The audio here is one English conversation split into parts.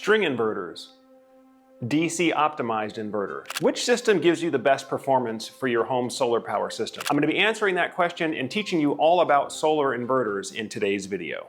String inverters, DC optimized inverter. Which system gives you the best performance for your home solar power system? I'm going to be answering that question and teaching you all about solar inverters in today's video.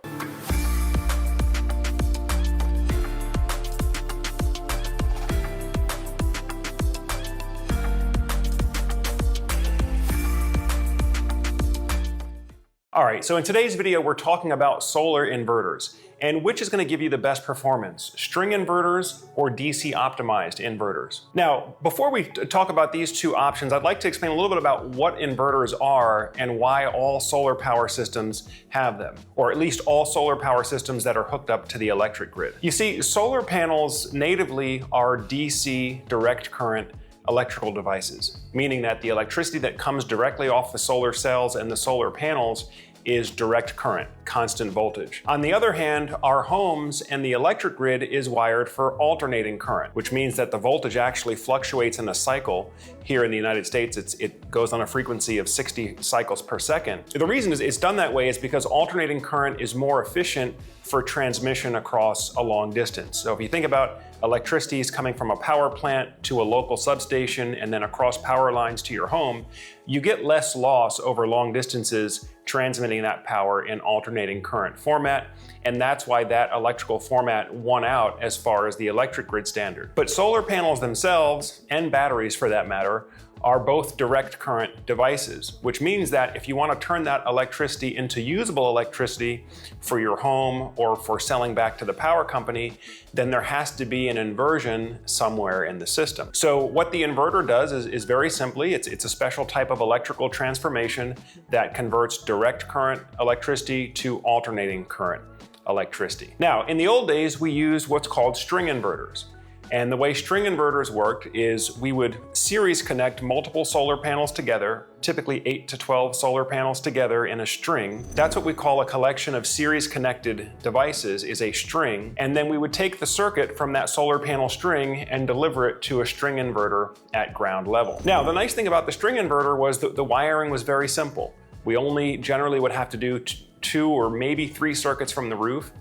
All right, so in today's video, we're talking about solar inverters and which is going to give you the best performance, string inverters or DC optimized inverters. Now, before we talk about these two options, I'd like to explain a little bit about what inverters are and why all solar power systems have them, or at least all solar power systems that are hooked up to the electric grid. You see, solar panels natively are DC direct current electrical devices, meaning that the electricity that comes directly off the solar cells and the solar panels is direct current, constant voltage. On the other hand, our homes and the electric grid is wired for alternating current, which means that the voltage actually fluctuates in a cycle. Here in the United States, it goes on a frequency of 60 cycles per second. The reason it's done that way is because alternating current is more efficient for transmission across a long distance. So if you think about electricity is coming from a power plant to a local substation and then across power lines to your home, you get less loss over long distances transmitting that power in alternating current format, and that's why that electrical format won out as far as the electric grid standard. But solar panels themselves, and batteries for that matter, are both direct current devices, which means that if you want to turn that electricity into usable electricity for your home or for selling back to the power company, then there has to be an inversion somewhere in the system. So what the inverter does is very simply, it's a special type of electrical transformation that converts direct current electricity to alternating current electricity. Now, in the old days, we used what's called string inverters. And the way string inverters worked is we would series connect multiple solar panels together, typically 8 to 12 solar panels together in a string. That's what we call a collection of series connected devices, is a string. And then we would take the circuit from that solar panel string and deliver it to a string inverter at ground level. Now, the nice thing about the string inverter was that the wiring was very simple. We only generally would have to do 2 or maybe 3 circuits from the roof.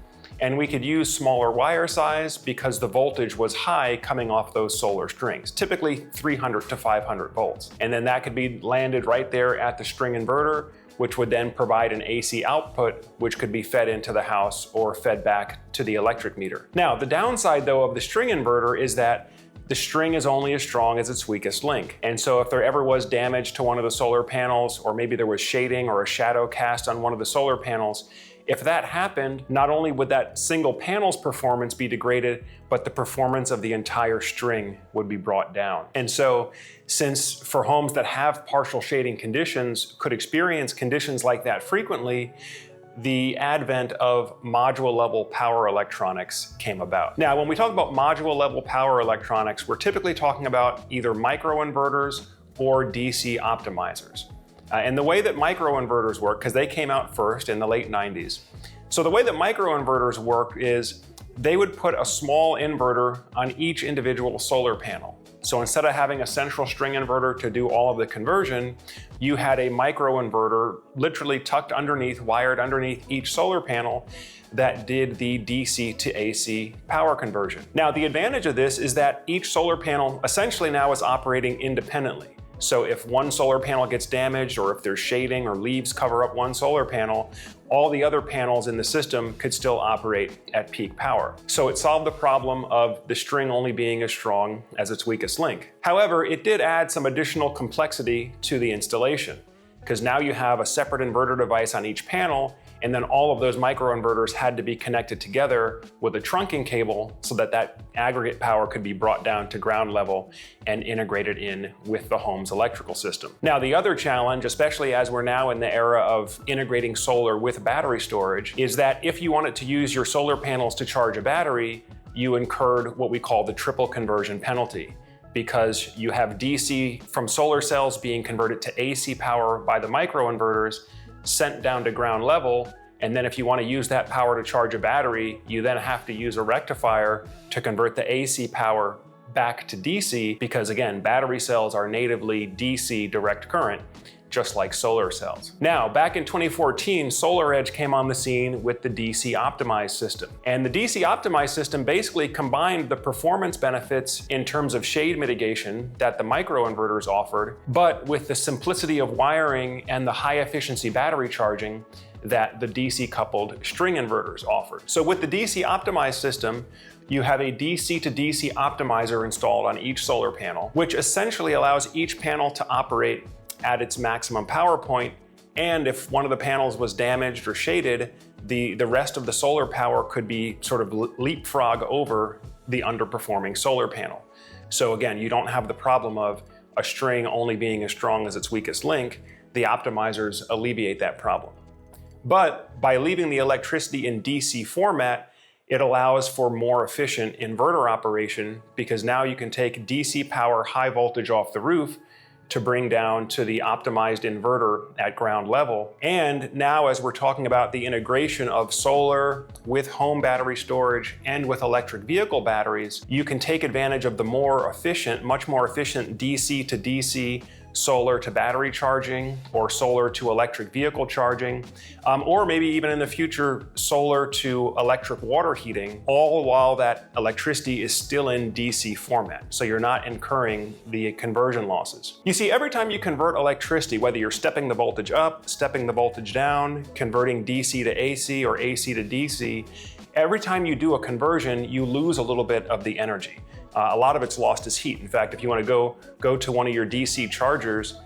And we could use smaller wire size because the voltage was high coming off those solar strings, typically 300 to 500 volts. And then that could be landed right there at the string inverter, which would then provide an AC output, which could be fed into the house or fed back to the electric meter. Now, the downside though of the string inverter is that the string is only as strong as its weakest link. And so if there ever was damage to one of the solar panels, or maybe there was shading or a shadow cast on one of the solar panels, if that happened, not only would that single panel's performance be degraded, but the performance of the entire string would be brought down. And so, since for homes that have partial shading conditions could experience conditions like that frequently, the advent of module level power electronics came about. Now, when we talk about module level power electronics, we're typically talking about either microinverters or DC optimizers. And the way that microinverters work, because they came out first in the late 90s. So the way that microinverters work is they would put a small inverter on each individual solar panel. So instead of having a central string inverter to do all of the conversion, you had a microinverter literally tucked underneath, wired underneath each solar panel that did the DC to AC power conversion. Now, the advantage of this is that each solar panel essentially now is operating independently. So if one solar panel gets damaged, or if there's shading or leaves cover up one solar panel, all the other panels in the system could still operate at peak power. So it solved the problem of the string only being as strong as its weakest link. However, it did add some additional complexity to the installation, because now you have a separate inverter device on each panel, and then all of those microinverters had to be connected together with a trunking cable so that that aggregate power could be brought down to ground level and integrated in with the home's electrical system. Now, the other challenge, especially as we're now in the era of integrating solar with battery storage, is that if you wanted to use your solar panels to charge a battery, you incurred what we call the triple conversion penalty, because you have DC from solar cells being converted to AC power by the microinverters, sent down to ground level, and then if you want to use that power to charge a battery, you then have to use a rectifier to convert the AC power back to DC, because again, battery cells are natively DC direct current, just like solar cells. Now, back in 2014, SolarEdge came on the scene with the DC optimized system. And the DC optimized system basically combined the performance benefits in terms of shade mitigation that the microinverters offered, but with the simplicity of wiring and the high efficiency battery charging that the DC coupled string inverters offered. So with the DC optimized system, you have a DC to DC optimizer installed on each solar panel, which essentially allows each panel to operate at its maximum power point. And if one of the panels was damaged or shaded, the rest of the solar power could be sort of leapfrog over the underperforming solar panel. So again, you don't have the problem of a string only being as strong as its weakest link. The optimizers alleviate that problem. But by leaving the electricity in DC format, it allows for more efficient inverter operation, because now you can take DC power high voltage off the roof to bring down to the optimized inverter at ground level. And now, as we're talking about the integration of solar with home battery storage and with electric vehicle batteries, you can take advantage of the much more efficient DC to DC solar to battery charging, or solar to electric vehicle charging, or maybe even in the future, solar to electric water heating, all while that electricity is still in DC format. So you're not incurring the conversion losses. You see, every time you convert electricity, whether you're stepping the voltage up, stepping the voltage down, converting DC to AC or AC to DC, every time you do a conversion, you lose a little bit of the energy. A lot of it's lost as heat. In fact, if you want to go to one of your DC chargers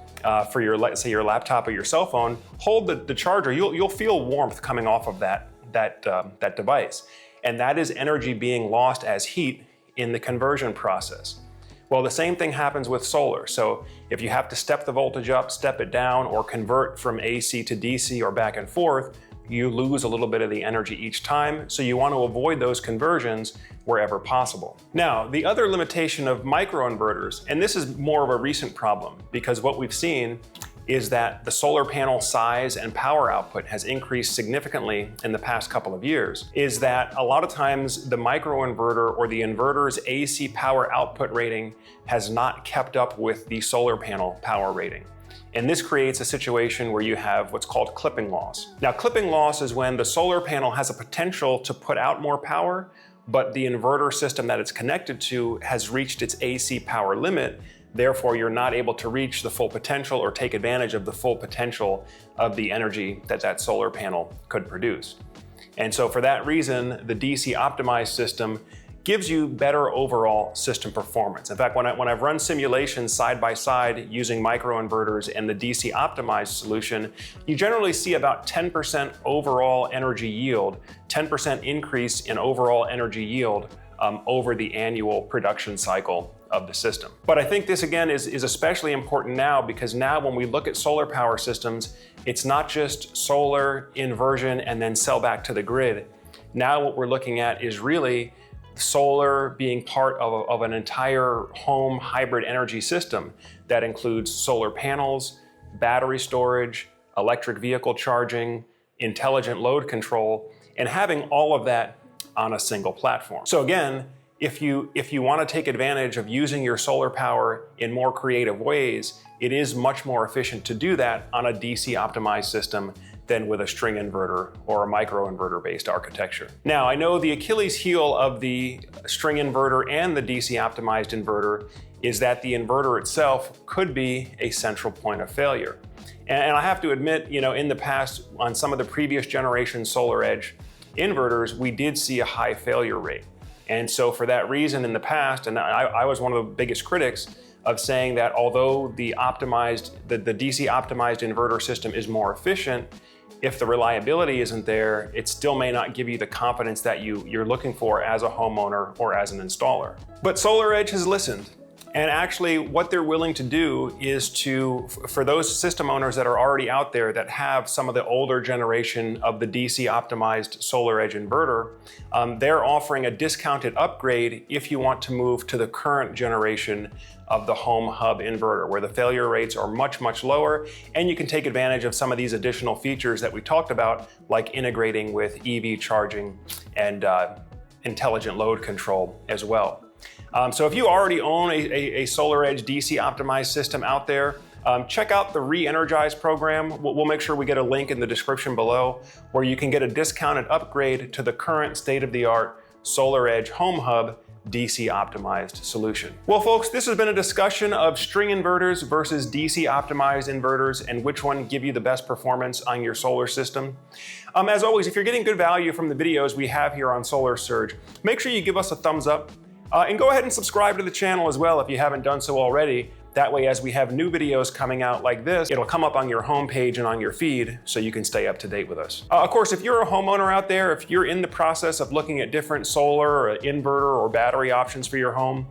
for your, let's say, your laptop or your cell phone, hold the charger. You'll feel warmth coming off of that device, and that is energy being lost as heat in the conversion process. Well, the same thing happens with solar. So if you have to step the voltage up, step it down, or convert from AC to DC or back and forth, you lose a little bit of the energy each time. So you want to avoid those conversions wherever possible. Now, the other limitation of microinverters, and this is more of a recent problem, because what we've seen is that the solar panel size and power output has increased significantly in the past couple of years, is that a lot of times the microinverter or the inverter's AC power output rating has not kept up with the solar panel power rating. And this creates a situation where you have what's called clipping loss. Now, clipping loss is when the solar panel has a potential to put out more power, but the inverter system that it's connected to has reached its AC power limit. Therefore, you're not able to reach the full potential or take advantage of the full potential of the energy that that solar panel could produce. And so for that reason, the DC optimized system gives you better overall system performance. In fact, when I've run simulations side by side using microinverters and the DC optimized solution, you generally see about 10% overall energy yield, 10% increase in overall energy yield over the annual production cycle of the system. But I think this again is especially important now, because now when we look at solar power systems, it's not just solar, inversion, and then sell back to the grid. Now what we're looking at is really solar being part of an entire home hybrid energy system that includes solar panels, battery storage, electric vehicle charging, intelligent load control, and having all of that on a single platform. So again, if you want to take advantage of using your solar power in more creative ways, it is much more efficient to do that on a DC optimized system than with a string inverter or a microinverter based architecture. Now, I know the Achilles heel of the string inverter and the DC optimized inverter is that the inverter itself could be a central point of failure. And I have to admit, in the past, on some of the previous generation SolarEdge inverters, we did see a high failure rate. And so for that reason in the past, and I was one of the biggest critics of saying that although the DC optimized inverter system is more efficient, if the reliability isn't there, it still may not give you the confidence that you're looking for as a homeowner or as an installer. But SolarEdge has listened. And actually what they're willing to do is for those system owners that are already out there that have some of the older generation of the DC optimized SolarEdge inverter, they're offering a discounted upgrade if you want to move to the current generation of the home hub inverter, where the failure rates are much, much lower, and you can take advantage of some of these additional features that we talked about, like integrating with EV charging and intelligent load control as well. So if you already own a SolarEdge DC optimized system out there, check out the Re-Energize program. We'll make sure we get a link in the description below where you can get a discounted upgrade to the current state-of-the-art SolarEdge Home Hub DC optimized solution. Well, folks, this has been a discussion of string inverters versus DC optimized inverters and which one give you the best performance on your solar system. As always, if you're getting good value from the videos we have here on Solar Surge, make sure you give us a thumbs up and go ahead and subscribe to the channel as well if you haven't done so already. That way, as we have new videos coming out like this, it'll come up on your homepage and on your feed so you can stay up to date with us. Of course, if you're a homeowner out there, if you're in the process of looking at different solar or inverter or battery options for your home,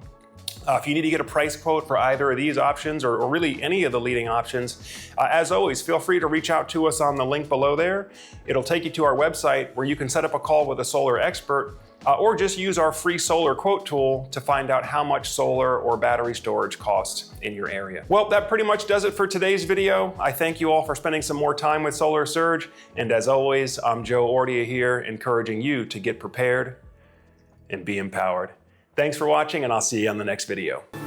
if you need to get a price quote for either of these options or really any of the leading options, as always, feel free to reach out to us on the link below there. It'll take you to our website where you can set up a call with a solar expert or just use our free solar quote tool to find out how much solar or battery storage costs in your area. Well, that pretty much does it for today's video. I thank you all for spending some more time with Solar Surge. And as always, I'm Joe Ordia here, encouraging you to get prepared and be empowered. Thanks for watching, and I'll see you on the next video.